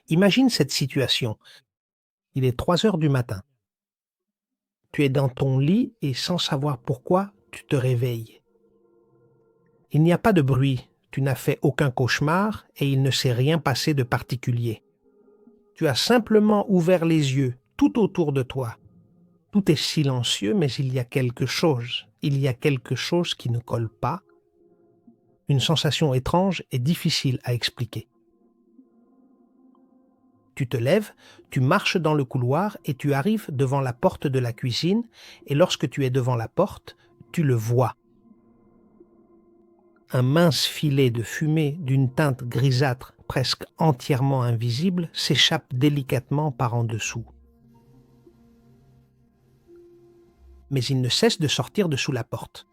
Imagine cette situation. Il est 3 heures du matin. Tu es dans ton lit et sans savoir pourquoi, tu te réveilles. Il n'y a pas de bruit, tu n'as fait aucun cauchemar et il ne s'est rien passé de particulier. Tu as simplement ouvert les yeux tout autour de toi. Tout est silencieux, mais il y a quelque chose. Il y a quelque chose qui ne colle pas. Une sensation étrange et difficile à expliquer. Tu te lèves, tu marches dans le couloir et tu arrives devant la porte de la cuisine et lorsque tu es devant la porte, tu le vois. Un mince filet de fumée d'une teinte grisâtre presque entièrement invisible s'échappe délicatement par en dessous. Mais il ne cesse de sortir de sous la porte.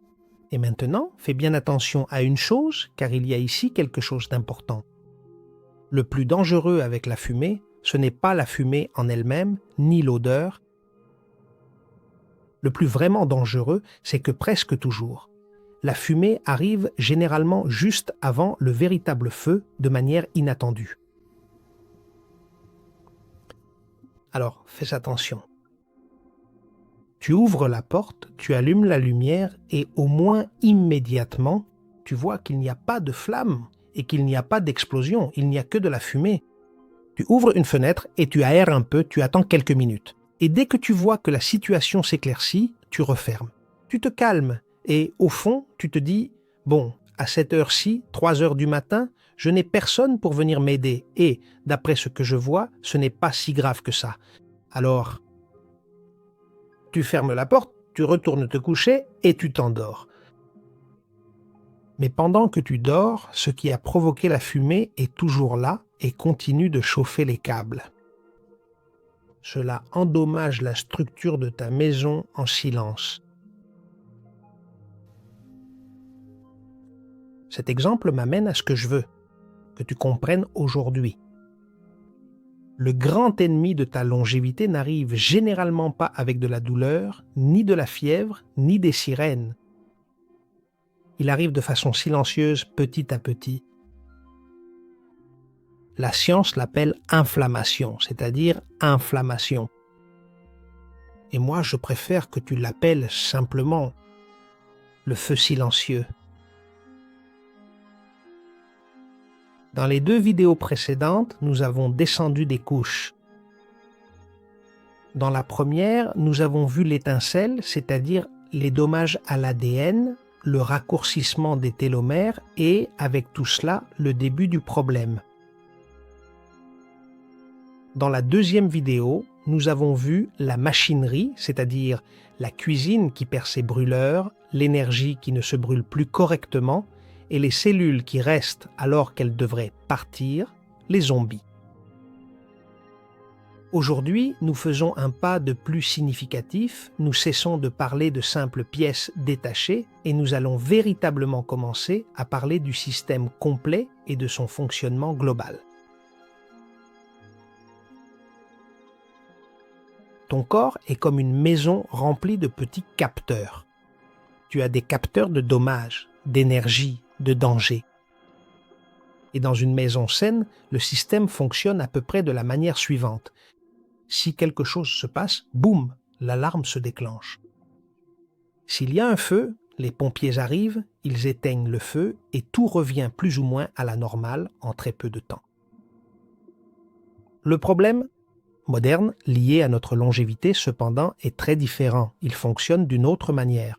Et maintenant, fais bien attention à une chose, car il y a ici quelque chose d'important. Le plus dangereux avec la fumée, ce n'est pas la fumée en elle-même, ni l'odeur. Le plus vraiment dangereux, c'est que presque toujours, la fumée arrive généralement juste avant le véritable feu de manière inattendue. Alors, fais attention. Tu ouvres la porte, tu allumes la lumière et au moins immédiatement, tu vois qu'il n'y a pas de flamme et qu'il n'y a pas d'explosion, il n'y a que de la fumée. Tu ouvres une fenêtre et tu aères un peu, tu attends quelques minutes. Et dès que tu vois que la situation s'éclaircit, tu refermes. Tu te calmes et au fond, tu te dis « Bon, à cette heure-ci, 3 heures du matin, je n'ai personne pour venir m'aider et, d'après ce que je vois, ce n'est pas si grave que ça. » Alors, tu fermes la porte, tu retournes te coucher et tu t'endors. Mais pendant que tu dors, ce qui a provoqué la fumée est toujours là et continue de chauffer les câbles. Cela endommage la structure de ta maison en silence. Cet exemple m'amène à ce que je veux, que tu comprennes aujourd'hui. Le grand ennemi de ta longévité n'arrive généralement pas avec de la douleur, ni de la fièvre, ni des sirènes. Il arrive de façon silencieuse, petit à petit. La science l'appelle inflammation, c'est-à-dire inflammation. Et moi, je préfère que tu l'appelles simplement le feu silencieux. Dans les 2 vidéos précédentes, nous avons descendu des couches. Dans la première, nous avons vu l'étincelle, c'est-à-dire les dommages à l'ADN, le raccourcissement des télomères et, avec tout cela, le début du problème. Dans la deuxième vidéo, nous avons vu la machinerie, c'est-à-dire la cuisine qui perd ses brûleurs, l'énergie qui ne se brûle plus correctement et les cellules qui restent alors qu'elles devraient partir, les zombies. Aujourd'hui, nous faisons un pas de plus significatif, nous cessons de parler de simples pièces détachées et nous allons véritablement commencer à parler du système complet et de son fonctionnement global. Ton corps est comme une maison remplie de petits capteurs. Tu as des capteurs de dommages, d'énergie, de danger. Et dans une maison saine, le système fonctionne à peu près de la manière suivante. Si quelque chose se passe, boum, l'alarme se déclenche. S'il y a un feu, les pompiers arrivent, ils éteignent le feu et tout revient plus ou moins à la normale en très peu de temps. Le problème moderne, lié à notre longévité, cependant, est très différent. Il fonctionne d'une autre manière.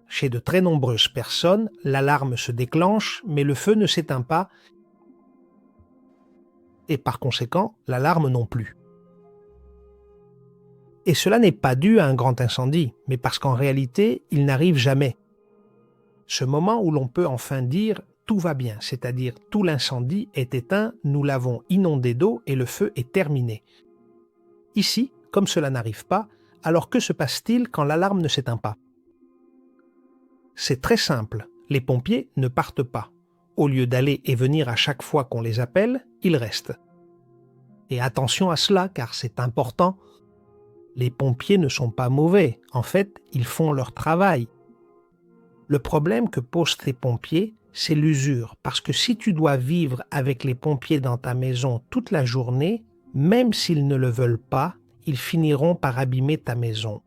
Chez de très nombreuses personnes, l'alarme se déclenche, mais le feu ne s'éteint pas et par conséquent, l'alarme non plus. Et cela n'est pas dû à un grand incendie, mais parce qu'en réalité, il n'arrive jamais. Ce moment où l'on peut enfin dire « tout va bien », c'est-à-dire tout l'incendie est éteint, nous l'avons inondé d'eau et le feu est terminé. Ici, comme cela n'arrive pas, alors que se passe-t-il quand l'alarme ne s'éteint pas ? C'est très simple, les pompiers ne partent pas. Au lieu d'aller et venir à chaque fois qu'on les appelle, ils restent. Et attention à cela, car c'est important. Les pompiers ne sont pas mauvais. En fait, ils font leur travail. Le problème que posent ces pompiers, c'est l'usure. Parce que si tu dois vivre avec les pompiers dans ta maison toute la journée, même s'ils ne le veulent pas, ils finiront par abîmer ta maison.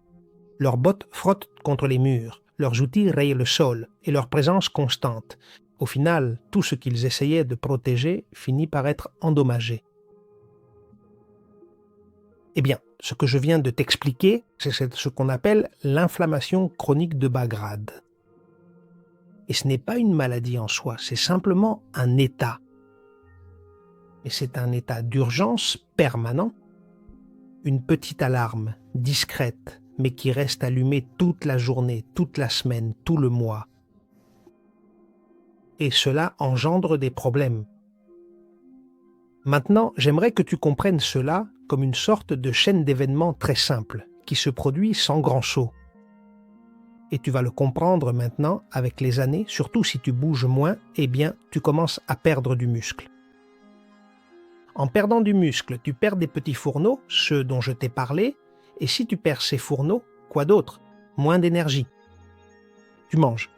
Leurs bottes frottent contre les murs, leurs outils rayent le sol et leur présence constante. Au final, tout ce qu'ils essayaient de protéger finit par être endommagé. Eh bien, ce que je viens de t'expliquer, c'est ce qu'on appelle l'inflammation chronique de bas grade. Et ce n'est pas une maladie en soi, c'est simplement un état. Et c'est un état d'urgence permanent, une petite alarme discrète, mais qui reste allumée toute la journée, toute la semaine, tout le mois. Et cela engendre des problèmes. Maintenant, j'aimerais que tu comprennes cela comme une sorte de chaîne d'événements très simple, qui se produit sans grand saut. Et tu vas le comprendre maintenant avec les années, surtout si tu bouges moins, eh bien, tu commences à perdre du muscle. En perdant du muscle, tu perds des petits fourneaux, ceux dont je t'ai parlé, et si tu perds ces fourneaux, quoi d'autre? Moins d'énergie. Tu manges.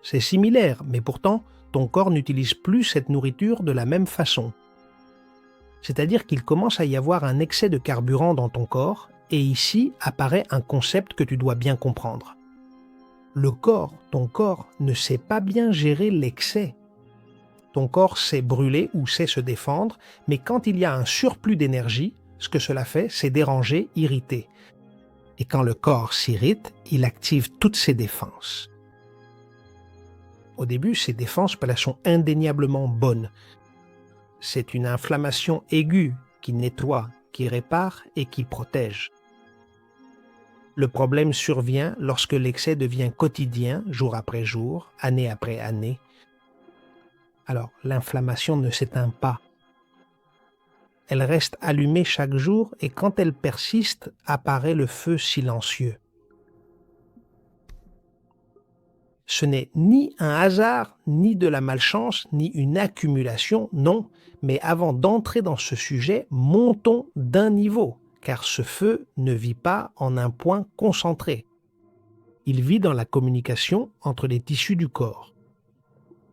C'est similaire, mais pourtant, ton corps n'utilise plus cette nourriture de la même façon. C'est-à-dire qu'il commence à y avoir un excès de carburant dans ton corps, et ici apparaît un concept que tu dois bien comprendre. Ton corps, ne sait pas bien gérer l'excès. Ton corps sait brûler ou sait se défendre, mais quand il y a un surplus d'énergie, ce que cela fait, c'est déranger, irriter. Et quand le corps s'irrite, il active toutes ses défenses. Au début, ces défenses, elles sont indéniablement bonnes. C'est une inflammation aiguë qui nettoie, qui répare et qui protège. Le problème survient lorsque l'excès devient quotidien, jour après jour, année après année. Alors, l'inflammation ne s'éteint pas. Elle reste allumée chaque jour et quand elle persiste, apparaît le feu silencieux. Ce n'est ni un hasard, ni de la malchance, ni une accumulation, non. Mais avant d'entrer dans ce sujet, montons d'un niveau, car ce feu ne vit pas en un point concentré. Il vit dans la communication entre les tissus du corps.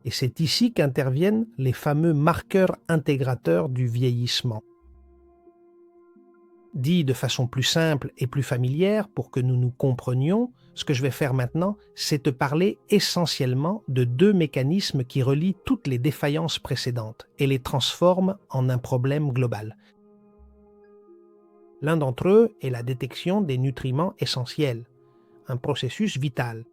Et c'est ici qu'interviennent les fameux marqueurs intégrateurs du vieillissement. Dit de façon plus simple et plus familière pour que nous nous comprenions, ce que je vais faire maintenant, c'est te parler essentiellement de deux mécanismes qui relient toutes les défaillances précédentes et les transforment en un problème global. L'un d'entre eux est la détection des nutriments essentiels, un processus vital.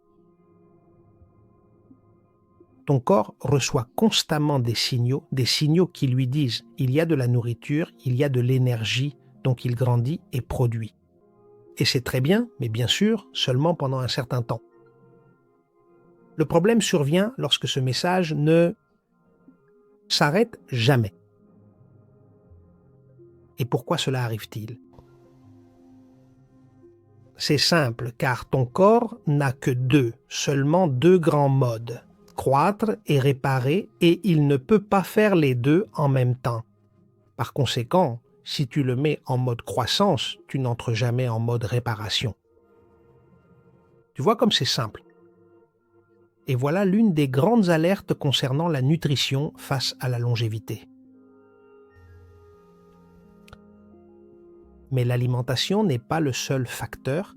Ton corps reçoit constamment des signaux qui lui disent « il y a de la nourriture, il y a de l'énergie », donc il grandit et produit. Et c'est très bien, mais bien sûr, seulement pendant un certain temps. Le problème survient lorsque ce message ne s'arrête jamais. Et pourquoi cela arrive-t-il? C'est simple, car ton corps n'a que seulement deux grands modes, croître et réparer, et il ne peut pas faire les deux en même temps. Par conséquent, si tu le mets en mode croissance, tu n'entres jamais en mode réparation. Tu vois comme c'est simple. Et voilà l'une des grandes alertes concernant la nutrition face à la longévité. Mais l'alimentation n'est pas le seul facteur.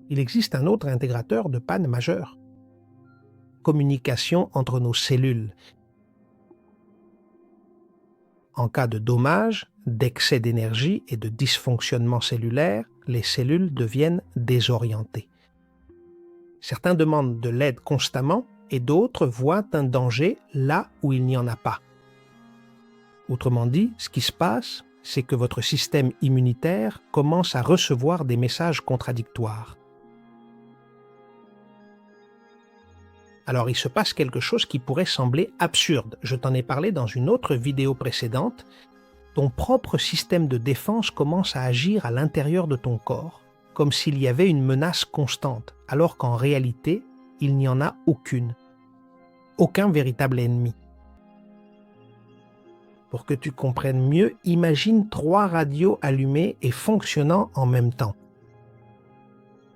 Il existe un autre intégrateur de panne majeure. Communication entre nos cellules. En cas de dommage, d'excès d'énergie et de dysfonctionnement cellulaire, les cellules deviennent désorientées. Certains demandent de l'aide constamment et d'autres voient un danger là où il n'y en a pas. Autrement dit, ce qui se passe, c'est que votre système immunitaire commence à recevoir des messages contradictoires. Alors il se passe quelque chose qui pourrait sembler absurde. Je t'en ai parlé dans une autre vidéo précédente. Ton propre système de défense commence à agir à l'intérieur de ton corps, comme s'il y avait une menace constante, alors qu'en réalité, il n'y en a aucune. Aucun véritable ennemi. Pour que tu comprennes mieux, imagine 3 radios allumées et fonctionnant en même temps.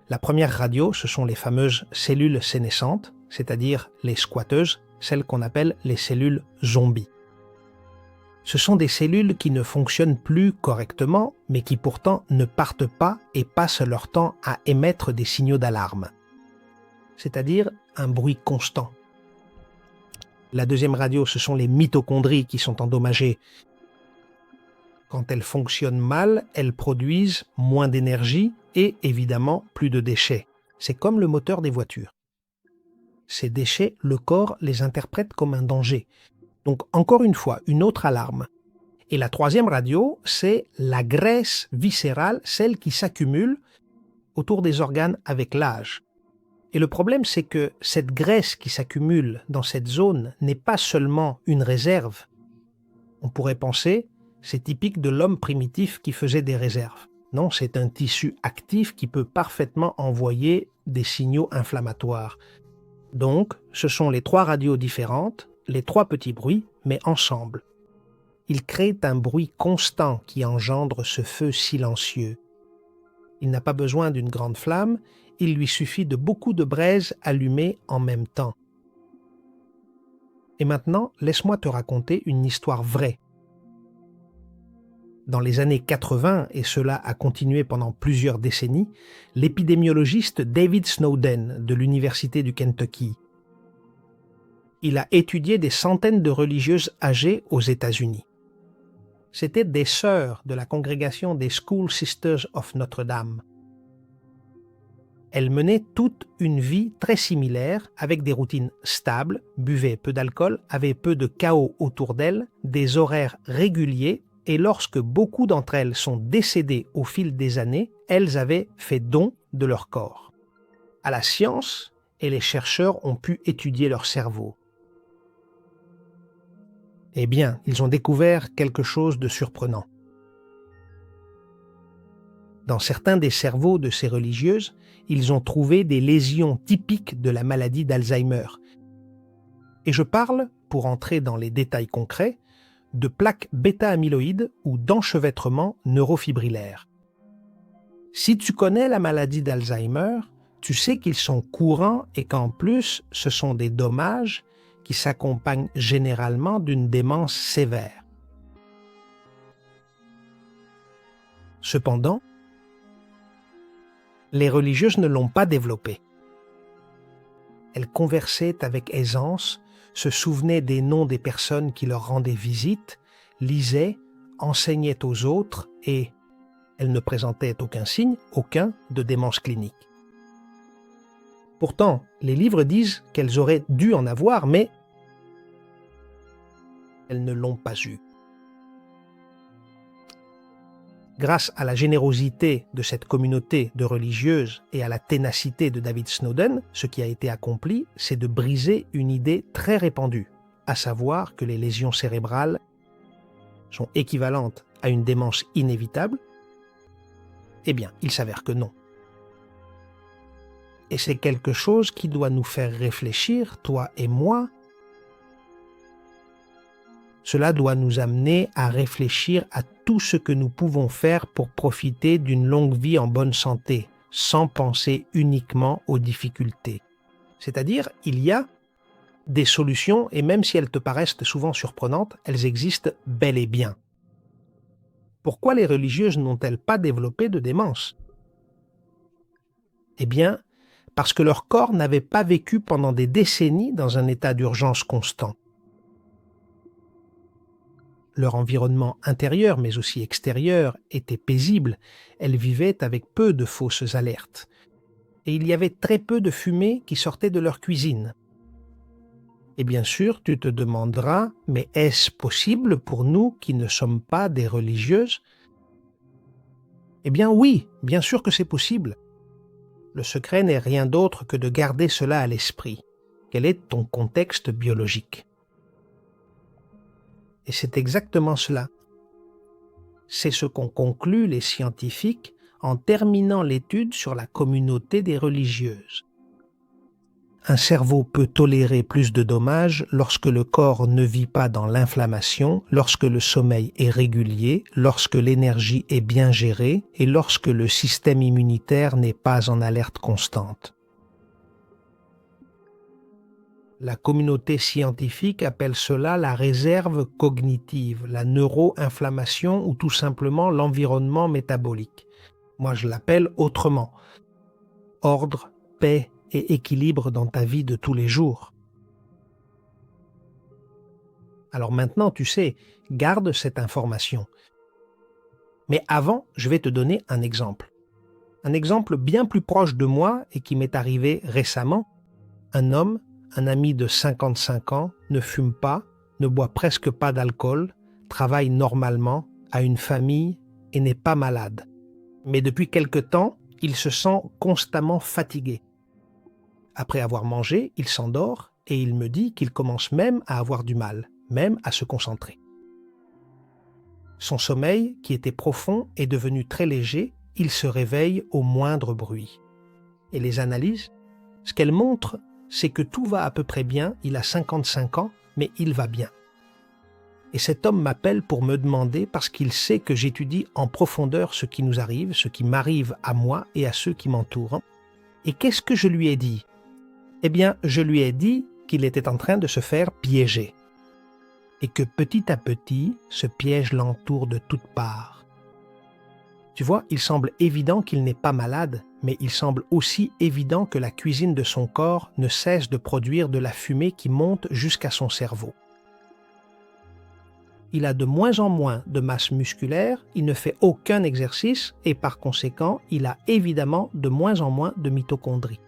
La première radio, ce sont les fameuses cellules sénescentes, c'est-à-dire les squatteuses, celles qu'on appelle les cellules zombies. Ce sont des cellules qui ne fonctionnent plus correctement, mais qui pourtant ne partent pas et passent leur temps à émettre des signaux d'alarme, c'est-à-dire un bruit constant. La deuxième radio, ce sont les mitochondries qui sont endommagées. Quand elles fonctionnent mal, elles produisent moins d'énergie et évidemment plus de déchets. C'est comme le moteur des voitures. Ces déchets, le corps les interprète comme un danger. Donc encore une fois, une autre alarme. Et la troisième radio, c'est la graisse viscérale, celle qui s'accumule autour des organes avec l'âge. Et le problème, c'est que cette graisse qui s'accumule dans cette zone n'est pas seulement une réserve. On pourrait penser, c'est typique de l'homme primitif qui faisait des réserves. Non, c'est un tissu actif qui peut parfaitement envoyer des signaux inflammatoires. Donc, ce sont les trois radios différentes, les trois petits bruits, mais ensemble. Ils créent un bruit constant qui engendre ce feu silencieux. Il n'a pas besoin d'une grande flamme, il lui suffit de beaucoup de braises allumées en même temps. Et maintenant, laisse-moi te raconter une histoire vraie. Dans les années 80, et cela a continué pendant plusieurs décennies, l'épidémiologiste David Snowden de l'Université du Kentucky. Il a étudié des centaines de religieuses âgées aux États-Unis. C'étaient des sœurs de la congrégation des School Sisters of Notre-Dame. Elles menaient toute une vie très similaire, avec des routines stables, buvaient peu d'alcool, avaient peu de chaos autour d'elles, des horaires réguliers, et lorsque beaucoup d'entre elles sont décédées au fil des années, elles avaient fait don de leur corps. À la science, et les chercheurs ont pu étudier leur cerveau. Eh bien, ils ont découvert quelque chose de surprenant. Dans certains des cerveaux de ces religieuses, ils ont trouvé des lésions typiques de la maladie d'Alzheimer. Et je parle, pour entrer dans les détails concrets, de plaques bêta-amyloïdes ou d'enchevêtrements neurofibrillaires. Si tu connais la maladie d'Alzheimer, tu sais qu'ils sont courants et qu'en plus, ce sont des dommages qui s'accompagnent généralement d'une démence sévère. Cependant, les religieuses ne l'ont pas développé. Elles conversaient avec aisance, se souvenaient des noms des personnes qui leur rendaient visite, lisaient, enseignaient aux autres et elles ne présentaient aucun signe, aucun de démence clinique. Pourtant, les livres disent qu'elles auraient dû en avoir, mais elles ne l'ont pas eu. Grâce à la générosité de cette communauté de religieuses et à la ténacité de David Snowden, ce qui a été accompli, c'est de briser une idée très répandue, à savoir que les lésions cérébrales sont équivalentes à une démence inévitable. Eh bien, il s'avère que non. Et c'est quelque chose qui doit nous faire réfléchir, toi et moi. Cela doit nous amener à réfléchir à tout ce que nous pouvons faire pour profiter d'une longue vie en bonne santé, sans penser uniquement aux difficultés. C'est-à-dire, il y a des solutions, et même si elles te paraissent souvent surprenantes, elles existent bel et bien. Pourquoi les religieuses n'ont-elles pas développé de démence? Eh bien, parce que leur corps n'avait pas vécu pendant des décennies dans un état d'urgence constant. Leur environnement intérieur, mais aussi extérieur, était paisible. Elles vivaient avec peu de fausses alertes. Et il y avait très peu de fumée qui sortait de leur cuisine. Et bien sûr, tu te demanderas, mais est-ce possible pour nous qui ne sommes pas des religieuses? Eh bien oui, bien sûr que c'est possible. Le secret n'est rien d'autre que de garder cela à l'esprit. Quel est ton contexte biologique? Et c'est exactement cela. C'est ce qu'ont conclu les scientifiques en terminant l'étude sur la communauté des religieuses. Un cerveau peut tolérer plus de dommages lorsque le corps ne vit pas dans l'inflammation, lorsque le sommeil est régulier, lorsque l'énergie est bien gérée et lorsque le système immunitaire n'est pas en alerte constante. La communauté scientifique appelle cela la réserve cognitive, la neuro-inflammation ou tout simplement l'environnement métabolique. Moi, je l'appelle autrement. Ordre, paix et équilibre dans ta vie de tous les jours. Alors maintenant, tu sais, garde cette information. Mais avant, je vais te donner un exemple. Un exemple bien plus proche de moi et qui m'est arrivé récemment. Un homme, un ami de 55 ans, ne fume pas, ne boit presque pas d'alcool, travaille normalement, a une famille et n'est pas malade. Mais depuis quelque temps, il se sent constamment fatigué. Après avoir mangé, il s'endort et il me dit qu'il commence même à avoir du mal, même à se concentrer. Son sommeil, qui était profond, est devenu très léger, il se réveille au moindre bruit. Et les analyses, ce qu'elles montrent, c'est que tout va à peu près bien, il a 55 ans, mais il va bien. Et cet homme m'appelle pour me demander, parce qu'il sait que j'étudie en profondeur ce qui nous arrive, ce qui m'arrive à moi et à ceux qui m'entourent. Et qu'est-ce que je lui ai dit? Eh bien, je lui ai dit qu'il était en train de se faire piéger. Et que petit à petit, ce piège l'entoure de toutes parts. Tu vois, il semble évident qu'il n'est pas malade, mais il semble aussi évident que la cuisine de son corps ne cesse de produire de la fumée qui monte jusqu'à son cerveau. Il a de moins en moins de masse musculaire, il ne fait aucun exercice et par conséquent, il a évidemment de moins en moins de mitochondries.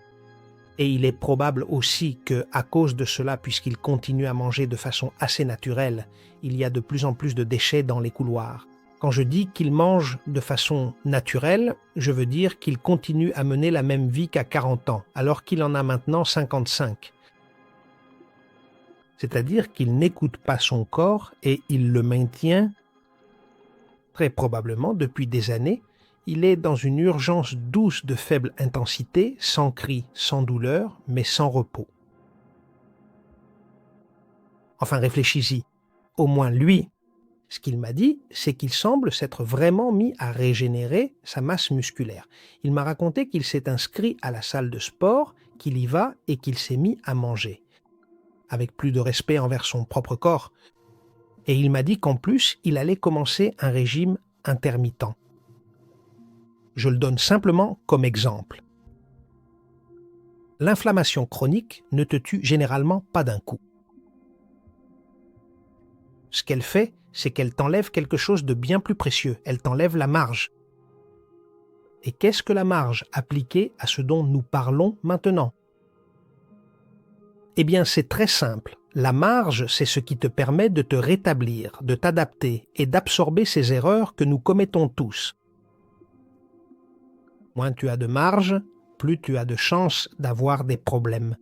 Et il est probable aussi qu'à cause de cela, puisqu'il continue à manger de façon assez naturelle, il y a de plus en plus de déchets dans les couloirs. Quand je dis qu'il mange de façon naturelle, je veux dire qu'il continue à mener la même vie qu'à 40 ans, alors qu'il en a maintenant 55. C'est-à-dire qu'il n'écoute pas son corps et il le maintient très probablement depuis des années. Il est dans une urgence douce de faible intensité, sans cri, sans douleur, mais sans repos. Enfin, réfléchis-y. Au moins lui, ce qu'il m'a dit, c'est qu'il semble s'être vraiment mis à régénérer sa masse musculaire. Il m'a raconté qu'il s'est inscrit à la salle de sport, qu'il y va et qu'il s'est mis à manger, avec plus de respect envers son propre corps. Et il m'a dit qu'en plus, il allait commencer un régime intermittent. Je le donne simplement comme exemple. L'inflammation chronique ne te tue généralement pas d'un coup. Ce qu'elle fait, c'est qu'elle t'enlève quelque chose de bien plus précieux. Elle t'enlève la marge. Et qu'est-ce que la marge appliquée à ce dont nous parlons maintenant? Eh bien, c'est très simple. La marge, c'est ce qui te permet de te rétablir, de t'adapter et d'absorber ces erreurs que nous commettons tous. Moins tu as de marge, plus tu as de chances d'avoir des problèmes.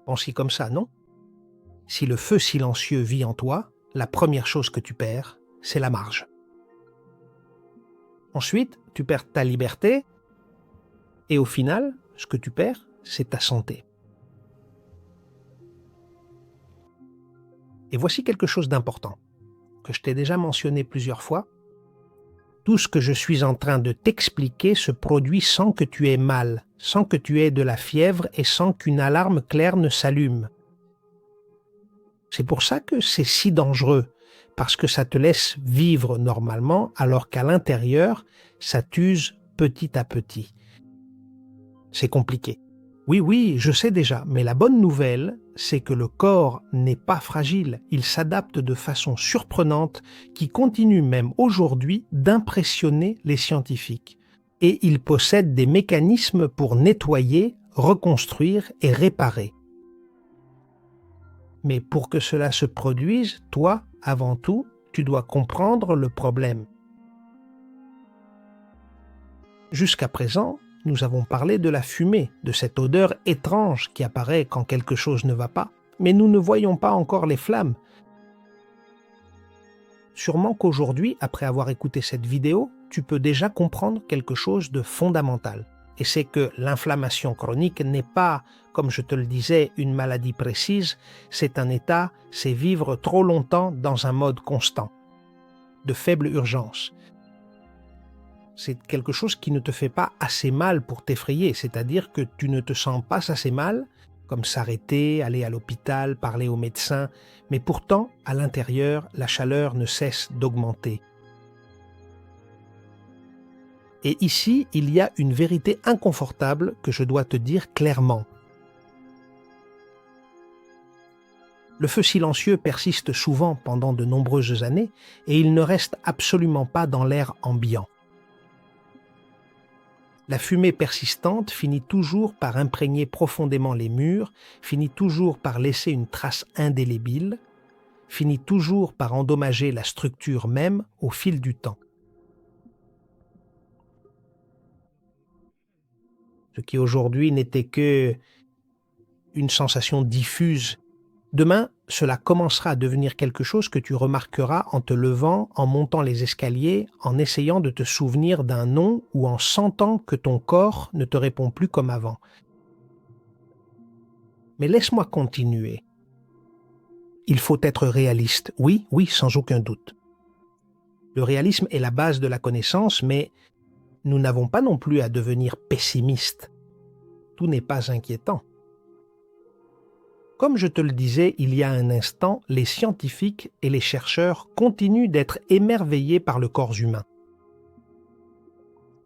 Pense-y comme ça, non? Si le feu silencieux vit en toi, la première chose que tu perds, c'est la marge. Ensuite, tu perds ta liberté et au final, ce que tu perds, c'est ta santé. Et voici quelque chose d'important, que je t'ai déjà mentionné plusieurs fois. Tout ce que je suis en train de t'expliquer se produit sans que tu aies mal, sans que tu aies de la fièvre et sans qu'une alarme claire ne s'allume. C'est pour ça que c'est si dangereux, parce que ça te laisse vivre normalement alors qu'à l'intérieur, ça t'use petit à petit. C'est compliqué. Oui, je sais déjà, mais la bonne nouvelle, c'est que le corps n'est pas fragile, il s'adapte de façon surprenante qui continue même aujourd'hui d'impressionner les scientifiques. Et il possède des mécanismes pour nettoyer, reconstruire et réparer. Mais pour que cela se produise, toi, avant tout, tu dois comprendre le problème. Jusqu'à présent, nous avons parlé de la fumée, de cette odeur étrange qui apparaît quand quelque chose ne va pas, mais nous ne voyons pas encore les flammes. Sûrement qu'aujourd'hui, après avoir écouté cette vidéo, tu peux déjà comprendre quelque chose de fondamental. Et c'est que l'inflammation chronique n'est pas, comme je te le disais, une maladie précise, c'est un état, c'est vivre trop longtemps dans un mode constant, de faible urgence. C'est quelque chose qui ne te fait pas assez mal pour t'effrayer, c'est-à-dire que tu ne te sens pas assez mal, comme s'arrêter, aller à l'hôpital, parler au médecin, mais pourtant, à l'intérieur, la chaleur ne cesse d'augmenter. Et ici, il y a une vérité inconfortable que je dois te dire clairement. Le feu silencieux persiste souvent pendant de nombreuses années et il ne reste absolument pas dans l'air ambiant. La fumée persistante finit toujours par imprégner profondément les murs, finit toujours par laisser une trace indélébile, finit toujours par endommager la structure même au fil du temps. Ce qui aujourd'hui n'était que une sensation diffuse, demain, cela commencera à devenir quelque chose que tu remarqueras en te levant, en montant les escaliers, en essayant de te souvenir d'un nom ou en sentant que ton corps ne te répond plus comme avant. Mais laisse-moi continuer. Il faut être réaliste, oui, sans aucun doute. Le réalisme est la base de la connaissance, mais nous n'avons pas non plus à devenir pessimistes. Tout n'est pas inquiétant. Comme je te le disais il y a un instant, les scientifiques et les chercheurs continuent d'être émerveillés par le corps humain.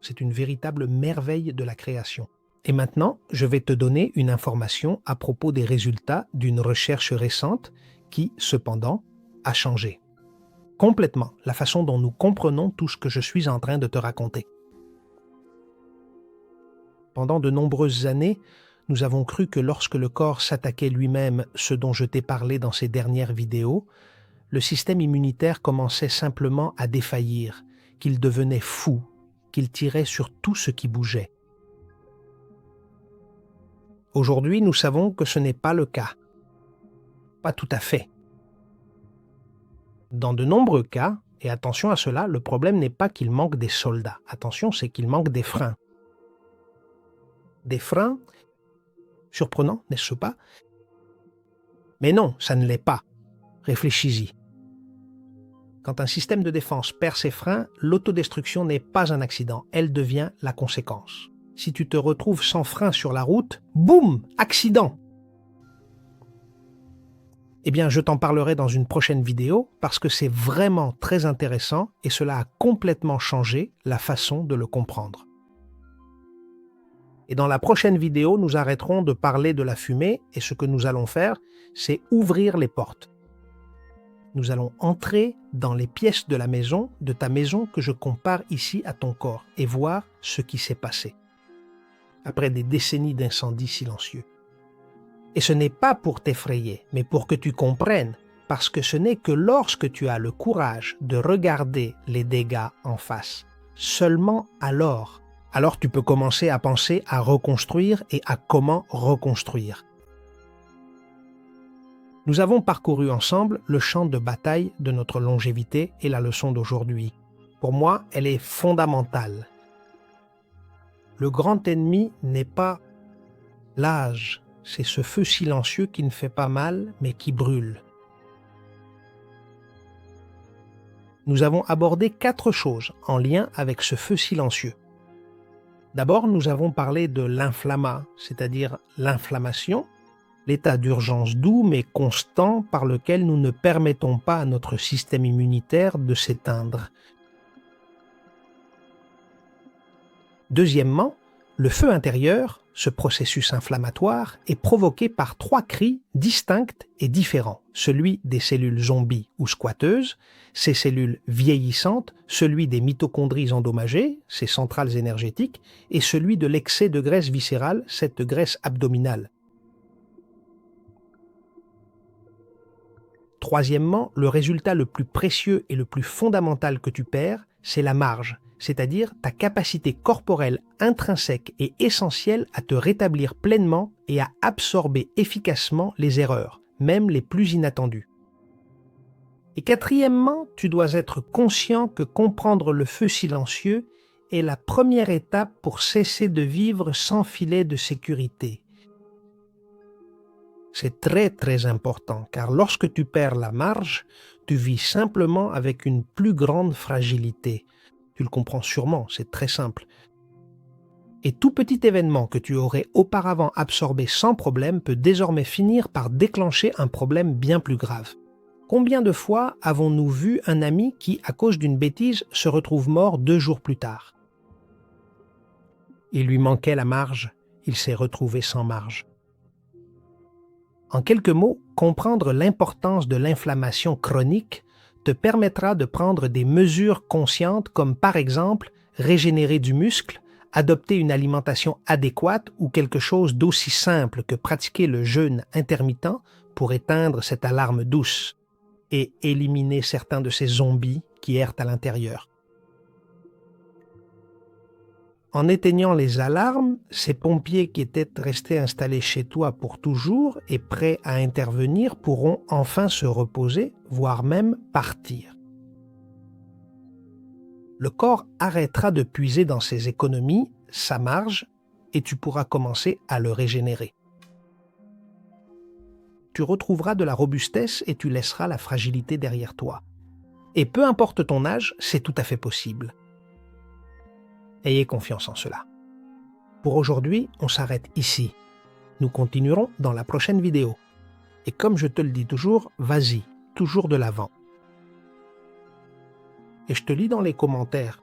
C'est une véritable merveille de la création. Et maintenant, je vais te donner une information à propos des résultats d'une recherche récente qui, cependant, a changé complètement la façon dont nous comprenons tout ce que je suis en train de te raconter. Pendant de nombreuses années, nous avons cru que lorsque le corps s'attaquait lui-même, ce dont je t'ai parlé dans ces dernières vidéos, le système immunitaire commençait simplement à défaillir, qu'il devenait fou, qu'il tirait sur tout ce qui bougeait. Aujourd'hui, nous savons que ce n'est pas le cas. Pas tout à fait. Dans de nombreux cas, et attention à cela, le problème n'est pas qu'il manque des soldats. Attention, c'est qu'il manque des freins. Des freins, surprenant, n'est-ce pas? Mais non, ça ne l'est pas. Réfléchis-y. Quand un système de défense perd ses freins, l'autodestruction n'est pas un accident, elle devient la conséquence. Si tu te retrouves sans frein sur la route, boum, accident! Eh bien, je t'en parlerai dans une prochaine vidéo parce que c'est vraiment très intéressant et cela a complètement changé la façon de le comprendre. Et dans la prochaine vidéo, nous arrêterons de parler de la fumée et ce que nous allons faire, c'est ouvrir les portes. Nous allons entrer dans les pièces de la maison, de ta maison que je compare ici à ton corps et voir ce qui s'est passé après des décennies d'incendies silencieux. Et ce n'est pas pour t'effrayer, mais pour que tu comprennes, parce que ce n'est que lorsque tu as le courage de regarder les dégâts en face, seulement alors tu peux commencer à penser à reconstruire et à comment reconstruire. Nous avons parcouru ensemble le champ de bataille de notre longévité et la leçon d'aujourd'hui. Pour moi, elle est fondamentale. Le grand ennemi n'est pas l'âge, c'est ce feu silencieux qui ne fait pas mal, mais qui brûle. Nous avons abordé 4 choses en lien avec ce feu silencieux. D'abord, nous avons parlé de l'inflamma, c'est-à-dire l'inflammation, l'état d'urgence doux mais constant par lequel nous ne permettons pas à notre système immunitaire de s'éteindre. Deuxièmement, le feu intérieur, ce processus inflammatoire, est provoqué par 3 cris distincts et différents. Celui des cellules zombies ou squatteuses, ces cellules vieillissantes, celui des mitochondries endommagées, ces centrales énergétiques, et celui de l'excès de graisse viscérale, cette graisse abdominale. Troisièmement, le résultat le plus précieux et le plus fondamental que tu perds, c'est la marge, c'est-à-dire ta capacité corporelle intrinsèque et essentielle à te rétablir pleinement et à absorber efficacement les erreurs, même les plus inattendues. Et quatrièmement, tu dois être conscient que comprendre le feu silencieux est la première étape pour cesser de vivre sans filet de sécurité. C'est très très important, car lorsque tu perds la marge, tu vis simplement avec une plus grande fragilité. Tu le comprends sûrement, c'est très simple. Et tout petit événement que tu aurais auparavant absorbé sans problème peut désormais finir par déclencher un problème bien plus grave. Combien de fois avons-nous vu un ami qui, à cause d'une bêtise, se retrouve mort 2 jours plus tard? Il lui manquait la marge, il s'est retrouvé sans marge. En quelques mots, comprendre l'importance de l'inflammation chronique te permettra de prendre des mesures conscientes comme par exemple régénérer du muscle, adopter une alimentation adéquate ou quelque chose d'aussi simple que pratiquer le jeûne intermittent pour éteindre cette alarme douce et éliminer certains de ces zombies qui errent à l'intérieur. En éteignant les alarmes, ces pompiers qui étaient restés installés chez toi pour toujours et prêts à intervenir pourront enfin se reposer, voire même partir. Le corps arrêtera de puiser dans ses économies, sa marge, et tu pourras commencer à le régénérer. Tu retrouveras de la robustesse et tu laisseras la fragilité derrière toi. Et peu importe ton âge, c'est tout à fait possible. Ayez confiance en cela. Pour aujourd'hui, on s'arrête ici. Nous continuerons dans la prochaine vidéo. Et comme je te le dis toujours, vas-y, toujours de l'avant. Et je te lis dans les commentaires